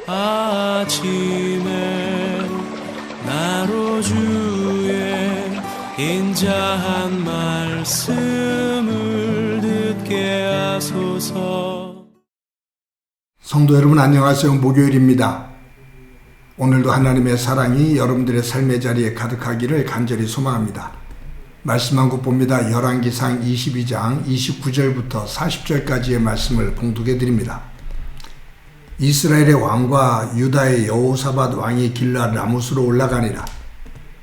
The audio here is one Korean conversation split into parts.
아침에 나로 주의 인자한 말씀을 듣게 하소서. 성도 여러분 안녕하세요. 목요일입니다. 오늘도 하나님의 사랑이 여러분들의 삶의 자리에 가득하기를 간절히 소망합니다. 말씀 한 곳 봅니다. 열왕기상 22장 29절부터 40절까지의 말씀을 봉독해 드립니다. 이스라엘의 왕과 유다의 여호사밧 왕이 길르앗 라못으로 올라가니라.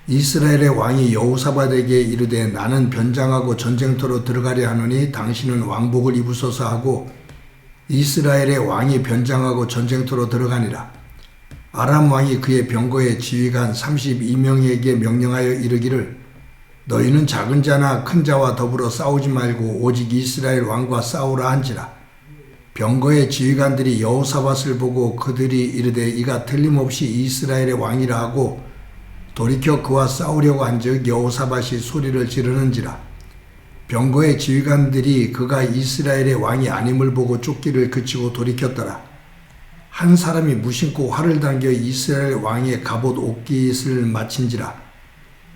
이스라엘의 왕이 여호사밧에게 이르되 나는 변장하고 전쟁터로 들어가려 하노니 당신은 왕복을 입으소서 하고 이스라엘의 왕이 변장하고 전쟁터로 들어가니라. 아람 왕이 그의 병거의 지휘관 32명에게 명령하여 이르기를 너희는 작은 자나 큰 자와 더불어 싸우지 말고 오직 이스라엘 왕과 싸우라 한지라. 병거의 지휘관들이 여호사밧을 보고 그들이 이르되 이가 틀림없이 이스라엘의 왕이라 하고 돌이켜 그와 싸우려고 한즉 여호사밧이 소리를 지르는지라. 병거의 지휘관들이 그가 이스라엘의 왕이 아님을 보고 쫓기를 그치고 돌이켰더라. 한 사람이 무심코 활을 당겨 이스라엘 왕의 갑옷 옷깃을 맞힌지라.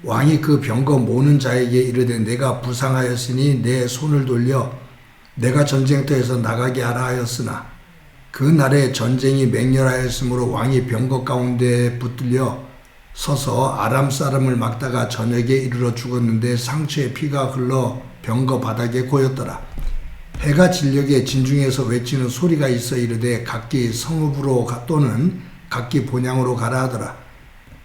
왕이 그 병거 모는 자에게 이르되 내가 부상하였으니 내 손을 돌려 내가 전쟁터에서 나가게 하라 하였으나 그 날에 전쟁이 맹렬하였으므로 왕이 병거 가운데 붙들려 서서 아람 사람을 막다가 저녁에 이르러 죽었는데 상처에 피가 흘러 병거 바닥에 고였더라. 해가 진녘에 진중에서 외치는 소리가 있어 이르되 각기 성읍으로 또는 각기 본향으로 가라 하더라.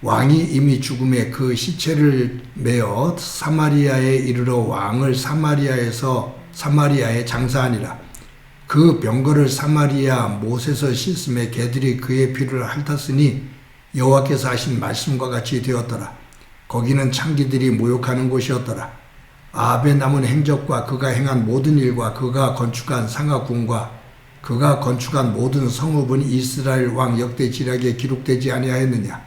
왕이 이미 죽음에 그 시체를 메어 사마리아에 이르러 왕을 사마리아에 장사하니라. 그 병거를 사마리아 못에서 씻음에 개들이 그의 피를 핥았으니 여호와께서 하신 말씀과 같이 되었더라. 거기는 창기들이 모욕하는 곳이었더라. 아합의 남은 행적과 그가 행한 모든 일과 그가 건축한 상하궁과 그가 건축한 모든 성읍은 이스라엘 왕 역대 지략에 기록되지 아니하였느냐.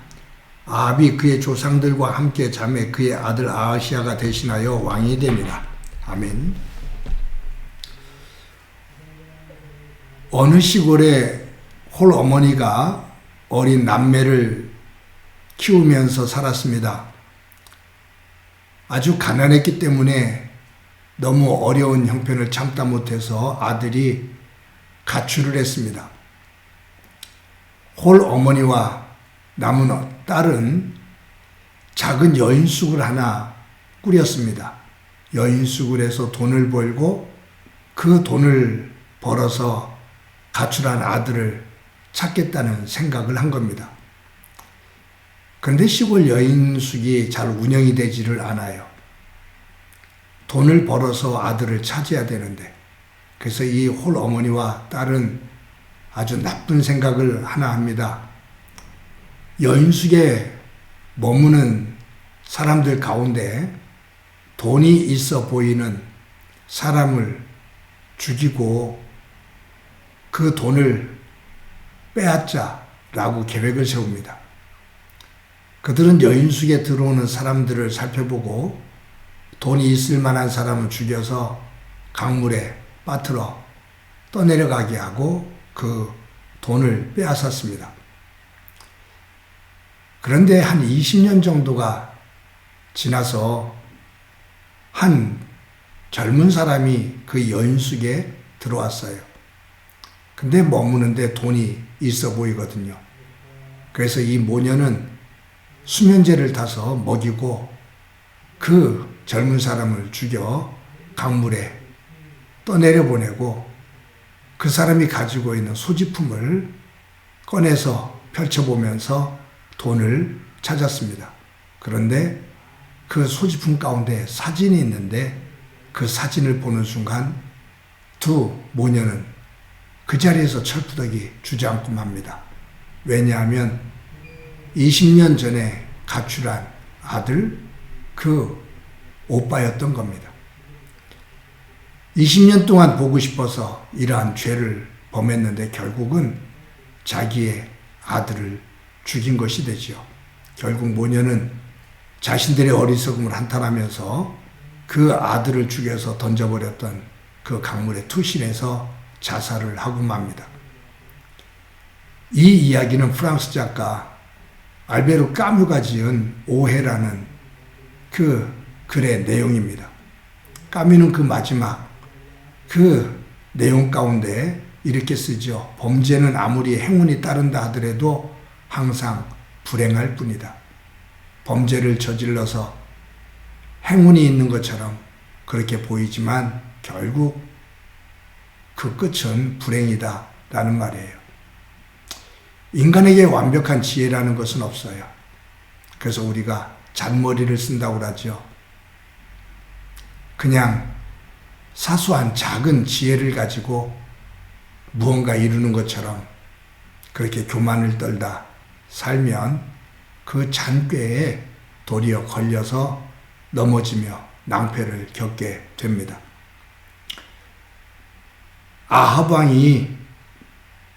아합이 그의 조상들과 함께 자매 그의 아들 아하시아가 대신하여 왕이 됩니다. 아멘. 어느 시골에 홀어머니가 어린 남매를 키우면서 살았습니다. 아주 가난했기 때문에 너무 어려운 형편을 참다 못해서 아들이 가출을 했습니다. 홀어머니와 남은 딸은 작은 여인숙을 하나 꾸렸습니다. 여인숙을 해서 돈을 벌고 그 돈을 벌어서 가출한 아들을 찾겠다는 생각을 한 겁니다. 그런데 시골 여인숙이 잘 운영이 되지를 않아요. 돈을 벌어서 아들을 찾아야 되는데, 그래서 이 홀어머니와 딸은 아주 나쁜 생각을 하나 합니다. 여인숙에 머무는 사람들 가운데 돈이 있어 보이는 사람을 죽이고 그 돈을 빼앗자라고 계획을 세웁니다. 그들은 여인숙에 들어오는 사람들을 살펴보고 돈이 있을 만한 사람을 죽여서 강물에 빠뜨려 떠내려가게 하고 그 돈을 빼앗았습니다. 그런데 한 20년 정도가 지나서 한 젊은 사람이 그 여인숙에 들어왔어요. 근데 머무는데 돈이 있어 보이거든요. 그래서 이 모녀는 수면제를 타서 먹이고 그 젊은 사람을 죽여 강물에 떠내려 보내고 그 사람이 가지고 있는 소지품을 꺼내서 펼쳐보면서 돈을 찾았습니다. 그런데 그 소지품 가운데 사진이 있는데 그 사진을 보는 순간 두 모녀는 그 자리에서 철푸덕이 주저앉고 맙니다. 왜냐하면 20년 전에 가출한 아들 그 오빠였던 겁니다. 20년 동안 보고 싶어서 이러한 죄를 범했는데 결국은 자기의 아들을 죽인 것이 되지요. 결국 모녀는 자신들의 어리석음을 한탄하면서 그 아들을 죽여서 던져버렸던 그 강물에 투신해서 자살을 하고 맙니다. 이 이야기는 프랑스 작가 알베르 까뮤가 지은 오해라는 그 글의 내용입니다. 까뮤는 그 마지막 그 내용 가운데 이렇게 쓰죠. 범죄는 아무리 행운이 따른다 하더라도 항상 불행할 뿐이다. 범죄를 저질러서 행운이 있는 것처럼 그렇게 보이지만 결국 그 끝은 불행이다 라는 말이에요. 인간에게 완벽한 지혜라는 것은 없어요. 그래서 우리가 잔머리를 쓴다고 하죠. 그냥 사소한 작은 지혜를 가지고 무언가 이루는 것처럼 그렇게 교만을 떨다 살면 그 잔꾀에 도리어 걸려서 넘어지며 낭패를 겪게 됩니다. 아합 왕이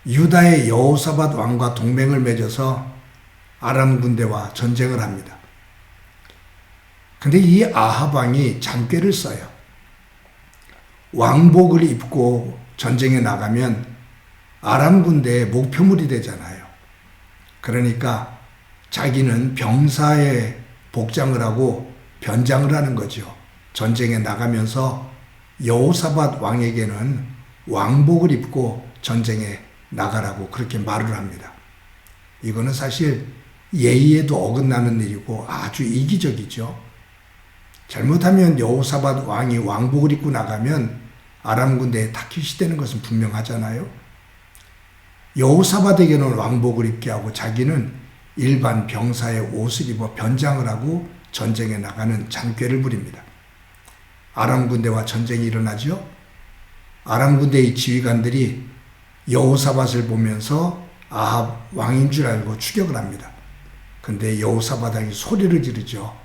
유다의 여호사밧 왕과 동맹을 맺어서 아람 군대와 전쟁을 합니다. 근데 이 아합 왕이 잔꾀를 써요. 왕복을 입고 전쟁에 나가면 아람 군대의 목표물이 되잖아요. 그러니까 자기는 병사의 복장을 하고 변장을 하는 거죠. 전쟁에 나가면서 여호사밧 왕에게는 왕복을 입고 전쟁에 나가라고 그렇게 말을 합니다. 이거는 사실 예의에도 어긋나는 일이고 아주 이기적이죠. 잘못하면 여호사밧 왕이 왕복을 입고 나가면 아람 군대에 타깃이 되는 것은 분명하잖아요. 여호사밧에게는 왕복을 입게 하고 자기는 일반 병사의 옷을 입어 변장을 하고 전쟁에 나가는 잔꾀를 부립니다. 아람 군대와 전쟁이 일어나죠. 아람 군대의 지휘관들이 여호사밧을 보면서 아합 왕인 줄 알고 추격을 합니다. 근데 여호사밧 왕이 소리를 지르죠.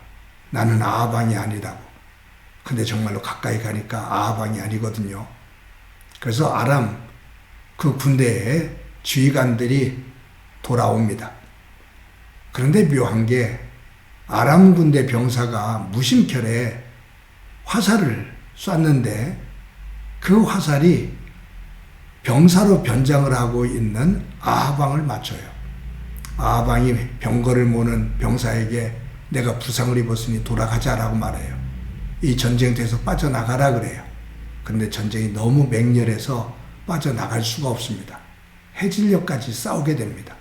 나는 아합 왕이 아니다고. 근데 정말로 가까이 가니까 아합 왕이 아니거든요. 그래서 아람 그 군대의 지휘관들이 돌아옵니다. 그런데 묘한 게 아람 군대 병사가 무심결에 화살을 쐈는데 그 화살이 병사로 변장을 하고 있는 아합 왕을 맞춰요. 아합 왕이 병거를 모는 병사에게 내가 부상을 입었으니 돌아가자라고 말해요. 이 전쟁터에서 빠져나가라 그래요. 그런데 전쟁이 너무 맹렬해서 빠져나갈 수가 없습니다. 해질녘까지 싸우게 됩니다.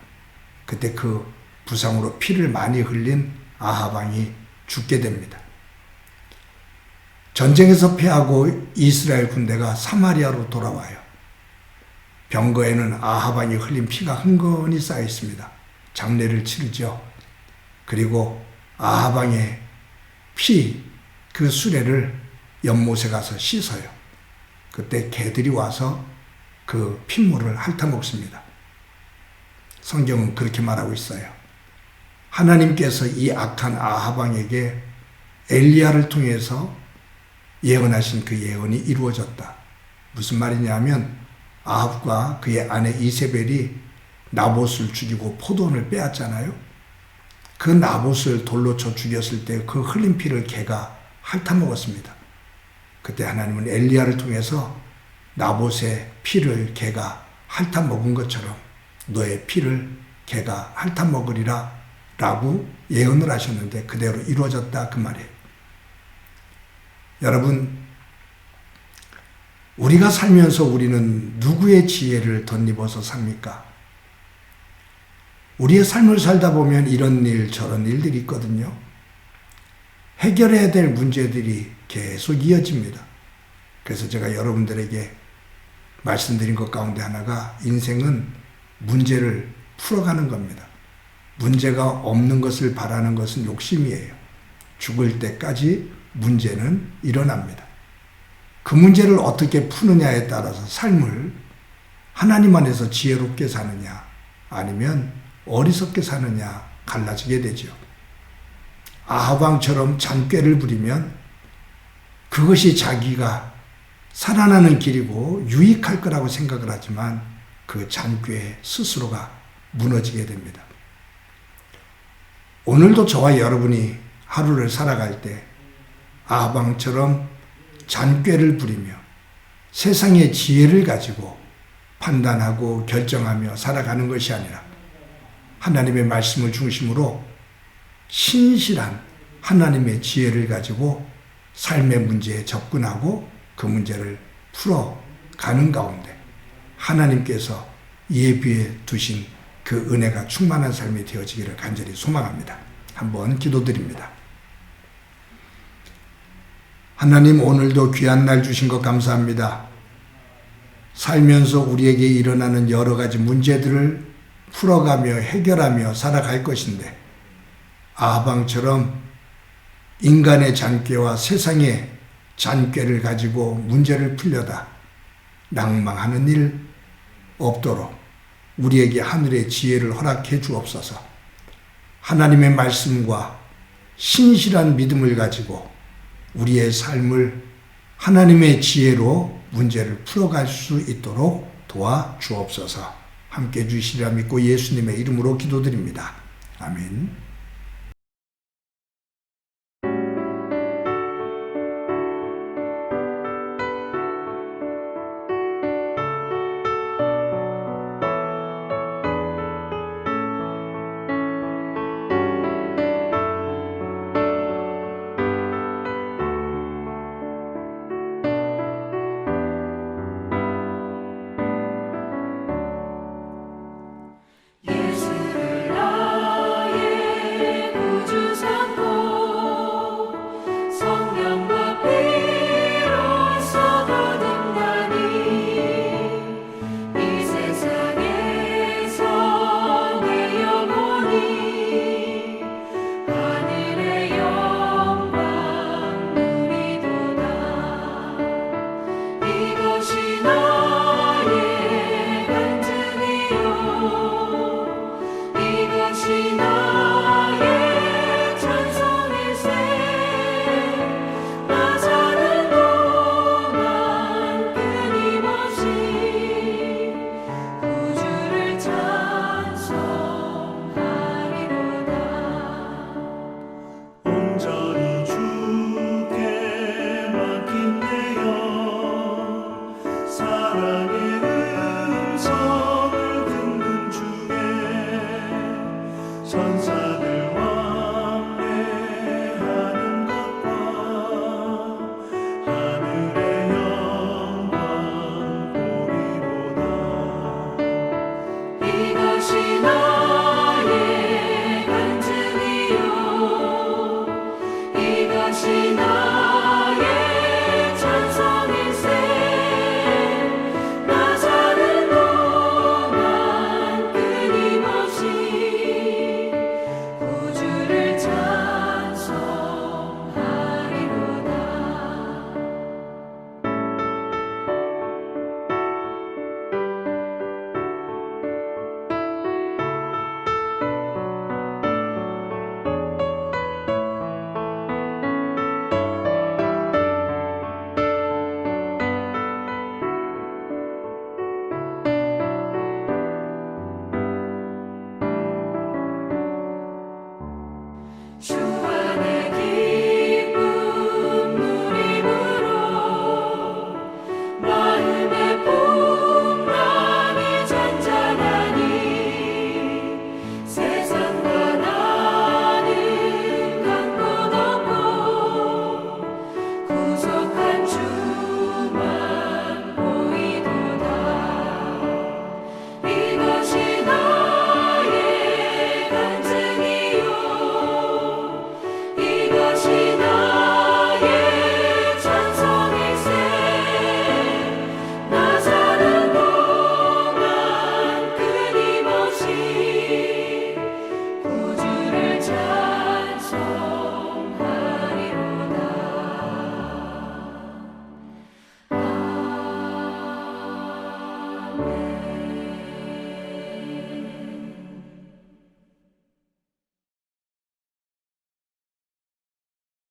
그때 그 부상으로 피를 많이 흘린 아합 왕이 죽게 됩니다. 전쟁에서 패하고 이스라엘 군대가 사마리아로 돌아와요. 병거에는 아합 왕이 흘린 피가 흥건히 쌓여 있습니다. 장례를 치르죠. 그리고 아합 왕의 피 그 수레를 연못에 가서 씻어요. 그때 개들이 와서 그 핏물을 핥아먹습니다. 성경은 그렇게 말하고 있어요. 하나님께서 이 악한 아합 왕에게 엘리야를 통해서 예언하신 그 예언이 이루어졌다. 무슨 말이냐면 아합과 그의 아내 이세벨이 나봇을 죽이고 포도원을 빼앗잖아요. 그 나봇을 돌로 쳐 죽였을 때 그 흘린 피를 개가 핥아먹었습니다. 그때 하나님은 엘리야를 통해서 나봇의 피를 개가 핥아먹은 것처럼 너의 피를 개가 핥아먹으리라 라고 예언을 하셨는데 그대로 이루어졌다 그 말이에요. 여러분, 우리가 살면서 우리는 누구의 지혜를 덧입어서 삽니까? 우리의 삶을 살다 보면 이런 일 저런 일들이 있거든요. 해결해야 될 문제들이 계속 이어집니다. 그래서 제가 여러분들에게 말씀드린 것 가운데 하나가 인생은 문제를 풀어가는 겁니다. 문제가 없는 것을 바라는 것은 욕심이에요. 죽을 때까지 문제는 일어납니다. 그 문제를 어떻게 푸느냐에 따라서 삶을 하나님 안에서 지혜롭게 사느냐 아니면 어리석게 사느냐 갈라지게 되죠. 아합 왕처럼 잔꾀를 부리면 그것이 자기가 살아나는 길이고 유익할 거라고 생각을 하지만 그 잔꾀 스스로가 무너지게 됩니다. 오늘도 저와 여러분이 하루를 살아갈 때 아합 왕처럼 잔꾀를 부리며 세상의 지혜를 가지고 판단하고 결정하며 살아가는 것이 아니라 하나님의 말씀을 중심으로 신실한 하나님의 지혜를 가지고 삶의 문제에 접근하고 그 문제를 풀어가는 가운데 하나님께서 예비해 두신 그 은혜가 충만한 삶이 되어지기를 간절히 소망합니다. 한번 기도드립니다. 하나님, 오늘도 귀한 날 주신 것 감사합니다. 살면서 우리에게 일어나는 여러 가지 문제들을 풀어가며 해결하며 살아갈 것인데 아하방처럼 인간의 잔꾀와 세상의 잔꾀를 가지고 문제를 풀려다 낭망하는 일 없도록 우리에게 하늘의 지혜를 허락해 주옵소서. 하나님의 말씀과 신실한 믿음을 가지고 우리의 삶을 하나님의 지혜로 문제를 풀어갈 수 있도록 도와주옵소서. 함께 주시리라 믿고 예수님의 이름으로 기도드립니다. 아멘. 아멘.